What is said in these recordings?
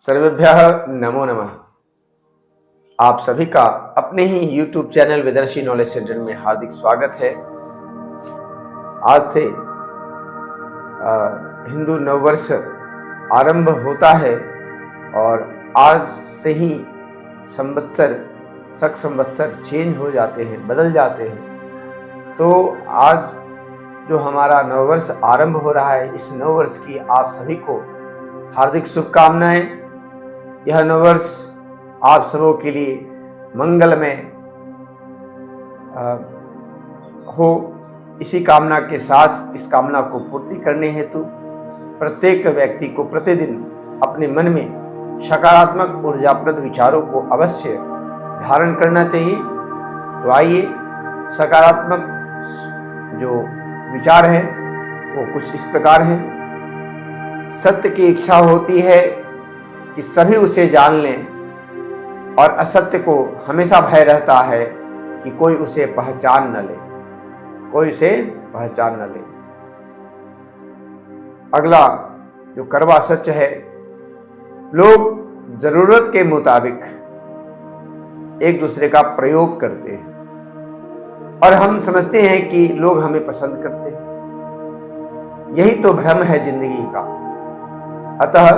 सर्वेभ्यः नमो नमः। आप सभी का अपने ही YouTube चैनल वेदर्शी नॉलेज सेंटर में हार्दिक स्वागत है। आज से हिंदू नववर्ष आरंभ होता है और आज से ही संवत्सर शक संवत्सर चेंज हो जाते हैं, बदल जाते हैं। तो आज जो हमारा नववर्ष आरंभ हो रहा है, इस नववर्ष की आप सभी को हार्दिक शुभकामनाएं। यह नववर्ष आप सबों के लिए मंगलमय हो, इसी कामना के साथ इस कामना को पूर्ति करने हेतु प्रत्येक व्यक्ति को प्रतिदिन अपने मन में सकारात्मक ऊर्जाप्रद विचारों को अवश्य धारण करना चाहिए। तो आइए, सकारात्मक जो विचार है वो कुछ इस प्रकार है। सत्य की इच्छा होती है कि सभी उसे जान लें और असत्य को हमेशा भय रहता है कि कोई उसे पहचान न ले, कोई उसे पहचान न ले। अगला जो कड़वा सच है, लोग जरूरत के मुताबिक एक दूसरे का प्रयोग करते हैं और हम समझते हैं कि लोग हमें पसंद करते हैं। यही तो भ्रम है जिंदगी का। अतः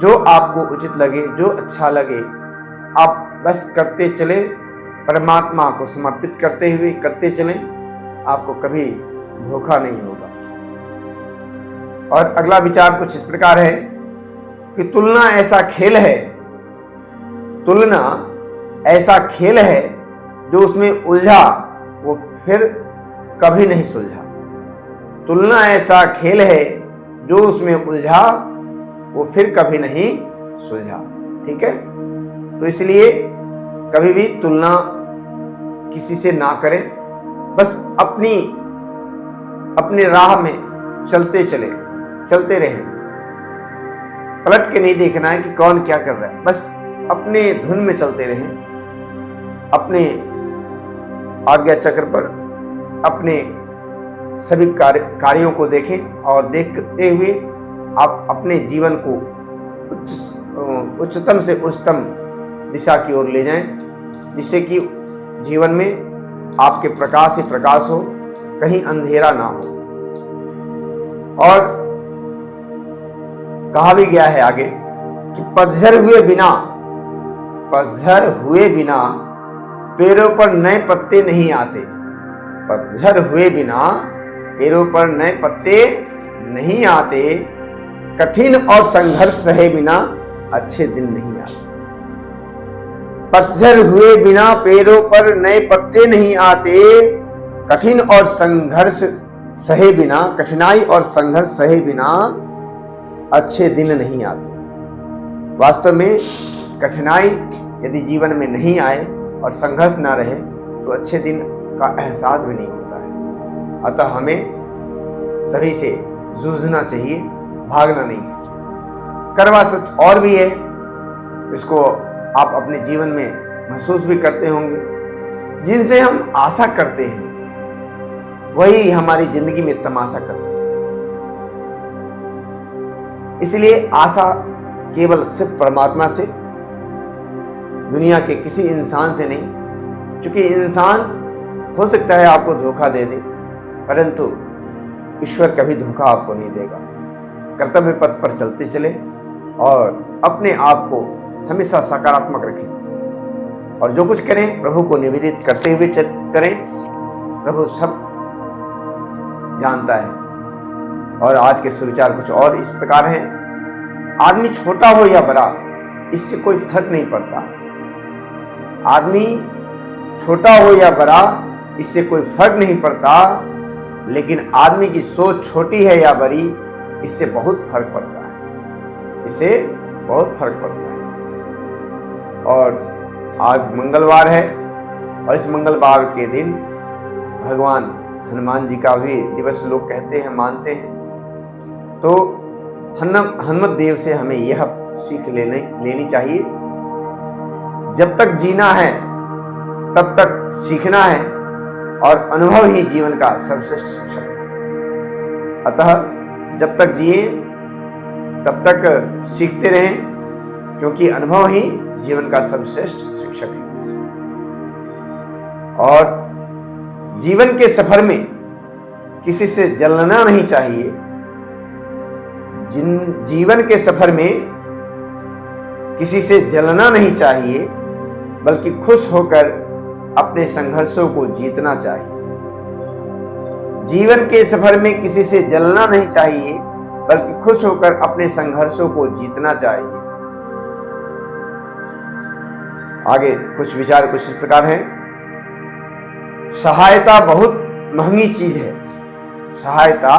जो आपको उचित लगे, जो अच्छा लगे, आप बस करते चले, परमात्मा को समर्पित करते हुए करते चलें, आपको कभी धोखा नहीं होगा। और अगला विचार कुछ इस प्रकार है कि तुलना ऐसा खेल है, तुलना ऐसा खेल है जो उसमें उलझा वो फिर कभी नहीं सुलझा। तुलना ऐसा खेल है जो उसमें उलझा वो फिर कभी नहीं सुलझा। ठीक है, तो इसलिए कभी भी तुलना किसी से ना करें। बस अपनी राह में चलते चले, चलते रहें। पलट के नहीं देखना है कि कौन क्या कर रहा है, बस अपने धुन में चलते रहें। अपने आज्ञा चक्र पर अपने सभी कार्यों को देखें और देखते हुए आप अपने जीवन को उच्चतम से उच्चतम दिशा की ओर ले जाएं, जिससे कि जीवन में आपके प्रकाश ही प्रकाश हो, कहीं अंधेरा ना हो। और कहा भी गया है आगे कि पतझड़ हुए बिना पेड़ों पर नए पत्ते नहीं आते। पतझड़ हुए बिना पेड़ों पर नए पत्ते नहीं आते। कठिन और संघर्ष सहे बिना अच्छे दिन नहीं आते। पतझड़ हुए बिना पेड़ों पर नए पत्ते नहीं आते। कठिन और संघर्ष सहे बिना, कठिनाई और संघर्ष सहे बिना अच्छे दिन नहीं आते। वास्तव में कठिनाई यदि जीवन में नहीं आए और संघर्ष ना रहे तो अच्छे दिन का एहसास भी नहीं होता है। अतः हमें सभी से जूझना चाहिए, भागना नहीं है। कड़वा सच और भी है, इसको आप अपने जीवन में महसूस भी करते होंगे। जिनसे हम आशा करते हैं वही हमारी जिंदगी में तमाशा करते हैं। इसलिए आशा केवल सिर्फ परमात्मा से, दुनिया के किसी इंसान से नहीं। क्योंकि इंसान हो सकता है आपको धोखा दे दे, परंतु ईश्वर कभी धोखा आपको नहीं देगा। कर्तव्य पथ पर चलते चले और अपने आप को हमेशा सकारात्मक रखें और जो कुछ करें प्रभु को निवेदित करते हुए करें। प्रभु सब जानता है। और आज के सुविचार कुछ और इस प्रकार हैं। आदमी छोटा हो या बड़ा, इससे कोई फर्क नहीं पड़ता। आदमी छोटा हो या बड़ा, इससे कोई फर्क नहीं पड़ता। लेकिन आदमी की सोच छोटी है या बड़ी, इससे बहुत फर्क पड़ता है। इससे बहुत फर्क पड़ता है। और आज मंगलवार है और इस मंगलवार के दिन भगवान हनुमान जी का भी दिवस लोग कहते हैं, मानते हैं। तो हनुमत देव से हमें यह सीख लेनी चाहिए। जब तक जीना है तब तक सीखना है और अनुभव ही जीवन का सर्वश्रेष्ठ शिक्षक है। अतः जब तक जिए तब तक सीखते रहें, क्योंकि अनुभव ही जीवन का सर्वश्रेष्ठ शिक्षक है। और जीवन के सफर में किसी से जलना नहीं चाहिए। जीवन के सफर में किसी से जलना नहीं चाहिए, बल्कि खुश होकर अपने संघर्षों को जीतना चाहिए। जीवन के सफर में किसी से जलना नहीं चाहिए, बल्कि खुश होकर अपने संघर्षों को जीतना चाहिए। आगे कुछ विचार कुछ इस प्रकार हैं। सहायता बहुत महंगी चीज है। सहायता,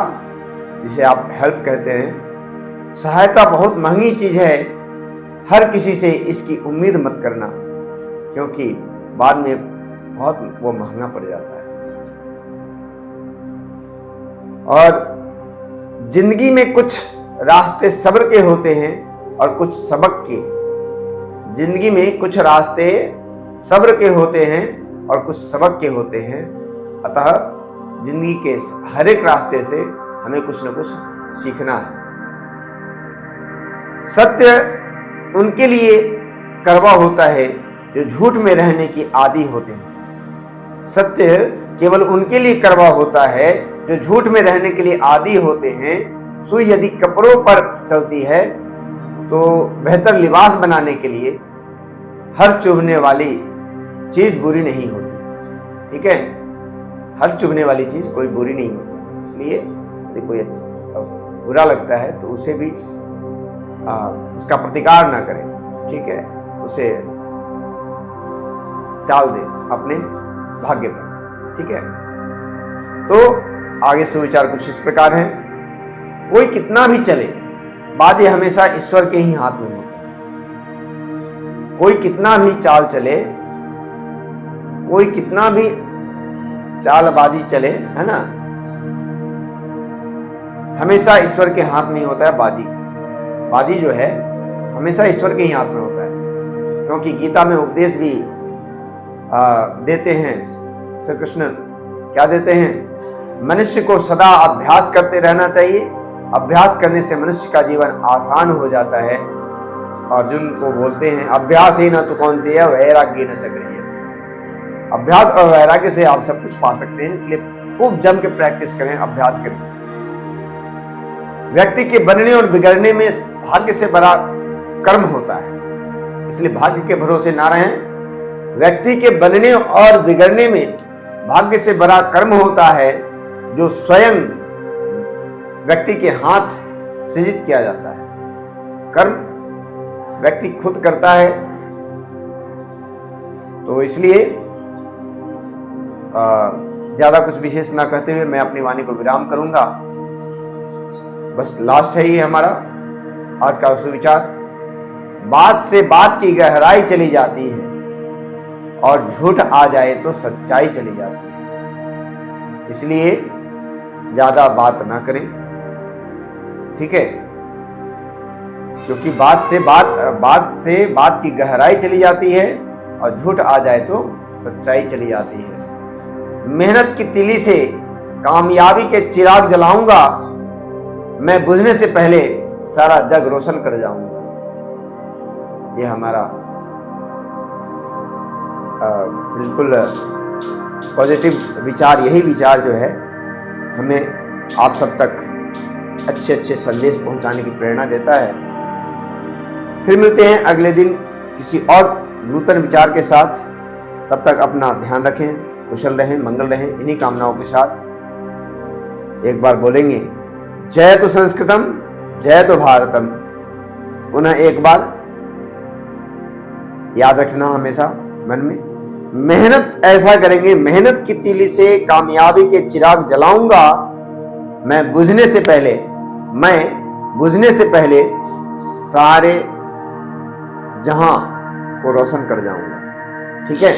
जिसे आप हेल्प कहते हैं, सहायता बहुत महंगी चीज है। हर किसी से इसकी उम्मीद मत करना, क्योंकि बाद में बहुत वो महंगा पड़ जाता है। और जिंदगी में कुछ रास्ते सब्र के होते हैं और कुछ सबक के। जिंदगी में कुछ रास्ते सब्र के होते हैं और कुछ सबक के होते हैं। अतः जिंदगी के हर एक रास्ते से हमें कुछ न कुछ सीखना है। सत्य उनके लिए कड़वा होता है जो झूठ में रहने की आदी होते हैं। सत्य केवल उनके लिए कड़वा होता है जो झूठ में रहने के लिए आदी होते हैं। सुई यदि कपड़ों पर चलती है तो बेहतर लिबास बनाने के लिए हर चुभने वाली चीज बुरी नहीं होती। ठीक है, हर चुभने वाली चीज कोई बुरी नहीं होती। इसलिए यदि कोई बुरा लगता है तो उसे भी उसका प्रतिकार ना करें। ठीक है, उसे टाल दे अपने भाग्य पर। ठीक है, तो आगे से विचार कुछ इस प्रकार है। कोई कितना भी चले, बात यह हमेशा ईश्वर के ही हाथ में होता है। कोई कितना भी चाल चले, कोई कितना भी चालबाजी चले, है ना, हमेशा ईश्वर के हाथ में ही होता है। बाजी जो है हमेशा ईश्वर के ही हाथ में होता है, क्योंकि गीता में उपदेश भी देते हैं। श्री कृष्ण क्या देते हैं? मनुष्य को सदा अभ्यास करते रहना चाहिए। अभ्यास करने से मनुष्य का जीवन आसान हो जाता है। अर्जुन को बोलते हैं, अभ्यास ही न तो कौन्तेय वैराग्य न चक्रिय। अभ्यास और वैराग्य से आप सब कुछ पा सकते हैं, इसलिए खूब जम के प्रैक्टिस करें, अभ्यास करें। व्यक्ति के बनने और बिगड़ने में भाग्य से बड़ा कर्म होता है, इसलिए भाग्य के भरोसे ना रहें। व्यक्ति के बनने और बिगड़ने में भाग्य से बड़ा कर्म होता है जो स्वयं व्यक्ति के हाथ सृजित किया जाता है। कर्म व्यक्ति खुद करता है। तो इसलिए ज्यादा कुछ विशेष ना कहते हुए मैं अपनी वाणी को विराम करूंगा। बस लास्ट है ये हमारा आज का सुविचार। बात से बात की गहराई चली जाती है और झूठ आ जाए तो सच्चाई चली जाती है। इसलिए ज्यादा बात ना करें। ठीक है, क्योंकि बात से बात की गहराई चली जाती है और झूठ आ जाए तो सच्चाई चली जाती है। मेहनत की तीली से कामयाबी के चिराग जलाऊंगा, मैं बुझने से पहले सारा जग रोशन कर जाऊंगा। ये हमारा बिल्कुल पॉजिटिव विचार, यही विचार जो है हमें आप सब तक अच्छे अच्छे संदेश पहुंचाने की प्रेरणा देता है। फिर मिलते हैं अगले दिन किसी और नूतन विचार के साथ। तब तक अपना ध्यान रखें, कुशल रहें, मंगल रहें। इन्हीं कामनाओं के साथ एक बार बोलेंगे, जय तो संस्कृतम, जय तो भारतम। पुनः एक बार याद रखना हमेशा मन में, मेहनत ऐसा करेंगे, मेहनत की तीली से कामयाबी के चिराग जलाऊंगा, मैं बुझने से पहले सारे जहां को रोशन कर जाऊंगा। ठीक है,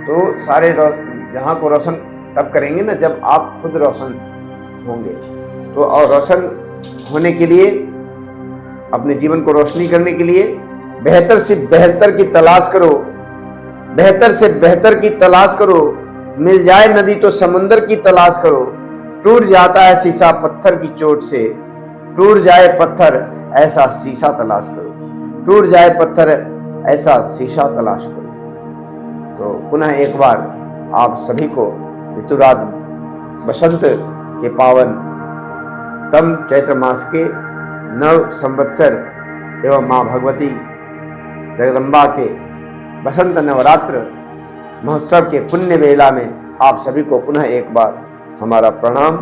तो सारे जहां को रोशन तब करेंगे ना जब आप खुद रोशन होंगे। तो और रोशन होने के लिए, अपने जीवन को रोशनी करने के लिए बेहतर से बेहतर की तलाश करो, बेहतर से बेहतर की तलाश करो। मिल जाए नदी तो समुंदर की तलाश करो। टूट जाता है शीशा पत्थर की चोट से, टूट जाए पत्थर ऐसा शीशा तलाश करो, टूट जाए पत्थर ऐसा शीशा तलाश करो। तो पुनः एक बार आप सभी को ऋतुराज बसंत के पावन तम चैत्र मास के नव संवत्सर एवं माँ भगवती जगदम्बा के बसंत नवरात्र महोत्सव के पुण्य वेला में आप सभी को पुनः एक बार हमारा प्रणाम।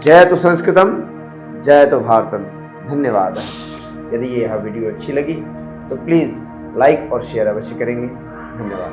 जय तो संस्कृतम, जय तो भारतम। धन्यवाद। यदि यह वीडियो अच्छी लगी तो प्लीज़ लाइक और शेयर अवश्य करेंगे। धन्यवाद।